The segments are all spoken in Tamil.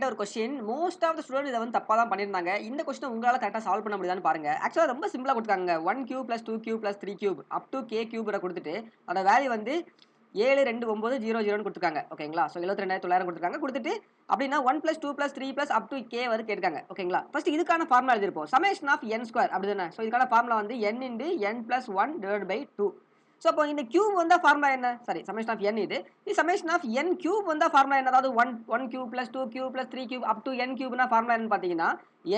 ஒரு question. Most of the student இத வந்து தப்பா தான் பண்ணியிருந்தாங்க. இந்த கொஸ்டின உங்களால கரெக்ட்டா சால்வ் பண்ண முடியுதான்னு பாருங்க. ஆக்சுவலா ரொம்ப சிம்பிளா குடுத்துருக்காங்க. 1 cube plus 2 cube plus 3 cube up to k cube வரை குடுத்துட்டு, அதோட வேல்யூ வந்து 729000ன்னு குடுத்துருக்காங்க. ஓகேங்களா? ஸோ 72900 குடுத்துருக்காங்க. குடுத்துட்டு அப்படின்னா 1 plus 2 plus 3 plus up to k வரை கேட்ருக்காங்க. ஓகேங்களா? ஃபர்ஸ்ட் இதுக்கான ஃபார்முலா எழுதிருப்போம். சம்மேஷன் ஆஃப் n ஸ்கொயர் அப்படிதானே? ஸோ இதுக்கான ஃபார்முலா வந்து n into n plus 1 divided by 2. So அப்போ இந்த கியூப் வந்தா ஃபார்முலா என்ன? சாரி சம்மேஷன் ஆஃப் n இது. சம்மேஷன் ஆஃப் n கியூப் வந்தா ஃபார்முலா என்ன? அதாவது 1 cube plus 2 cube plus 3 cube up to n கியூப்னா ஃபார்முலா என்னன்னு பார்த்தீங்கன்னா,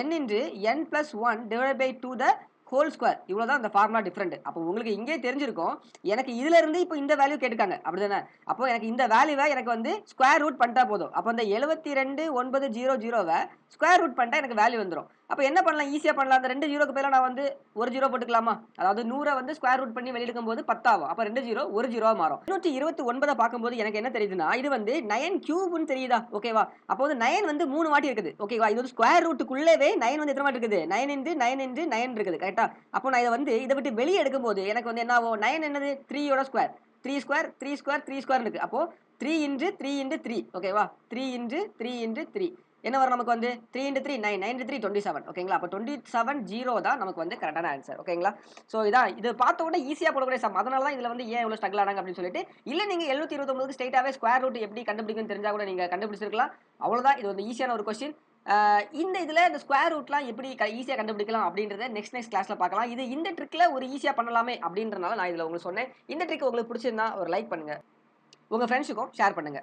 n into n plus 1 divided by 2 the whole square. இவ்வளோ தான் இந்த ஃபார்முலா டிஃபரெண்ட். அப்போ உங்களுக்கு இங்கே தெரிஞ்சிருக்கும். எனக்கு இதுல இருந்து இப்போ இந்த வேல்யூ கேட்டுருக்காங்க. அப்படிதானே? அப்போ எனக்கு இந்த வேல்யூவ எனக்கு வந்து ஸ்கொயர் ரூட் பண்ணிட்டா போதும். அப்போ அந்த 72900வ ஸ்கொயர் ரூட் பண்ணிட்டா எனக்கு வேல்யூ வந்துரும். அப்போ என்ன பண்ணலாம்? ஈஸியா பண்ணலாம். அந்த 2 ஜீரோக்கு பதிலா நான் வந்து 1 ஜீரோ போட்டுக்கலாமா? அதாவது 100 வந்து ஸ்கொயர் ரூட் பண்ணி வெளிய எடுக்கும்போது 10 ஆகும். அப்ப 2 ஜீரோ 1 ஜீரோவா மாறும். 229 பார்க்கும்போது எனக்கு என்ன தெரியுதுன்னா, இது வந்து 9 கியூப்னு தெரியுதா? ஓகேவா? அப்போ வந்து 9 வந்து 3 வாட்டி இருக்குது. ஓகேவா? இது வந்து ஸ்கொயர் ரூட்டுக்குள்ளவே 9 வந்து எத்தன வாட்டி இருக்குது? 9 இன்டு 9 இன்டு 9 இருக்குது. கரெக்ட்டா? அப்போ நான் இத விட்டு வெளிய எடுக்கும்போது எனக்கு வந்து என்ன ஆகும்? 9 என்னது? 3 யோட ஸ்கொயர். 3 ஸ்கொயர் 3 ஸ்கொயர் 3 ஸ்கொயர் இருக்கு. அப்போ 3 இன்டு 3 இன்டு 3. ஓகேவா? 3 இன்டு 3 இன்டு 3. என்ன வரும் நமக்கு வந்து 3 இன்டு 3 9 9 இன்டு 3 27. ஓகேங்களா? அப்ப 27 0 தான் நமக்கு வந்து கரெக்ட்டான ஆன்சர். ஓகேங்களா? சோ இதான் இது பார்த்த உடனே ஈஸியா போடக்கூடிய சம். அதனால தான் இதுல வந்து ஏன் இவ்வளவு ஸ்ட்ரகிள் ஆனாங்க அப்படின்னு சொல்லிட்டு, இல்ல நீங்க 729க்கு ஸ்ட்ரெயிட்டாவே ஸ்கொயர் ரூட் எப்படி கண்டுபிடிக்கும்னு தெரிஞ்சா கூட நீங்க கண்டுபிடிச்சிருக்கலாம். அவ்வளவுதான். இது வந்து ஈஸியான ஒரு கொஸ்டின். இந்த இதுல இந்த ஸ்கொயர் ரூட்லாம் எப்படி ஈஸியா கண்டுபிடிக்கலாம் அப்படின்றத நெக்ஸ்ட் கிளாஸ்ல பார்க்கலாம். இது இந்த ட்ரிக்ல ஒரு ஈஸியா பண்ணலாமே அப்படின்றனால நான் இதுல உங்களுக்கு சொன்னேன். இந்த ட்ரிக் உங்களுக்கு பிடிச்சிருந்தா ஒரு லைக் பண்ணுங்க. உங்க ஃப்ரெண்ட்ஸுக்கும் ஷேர் பண்ணுங்க.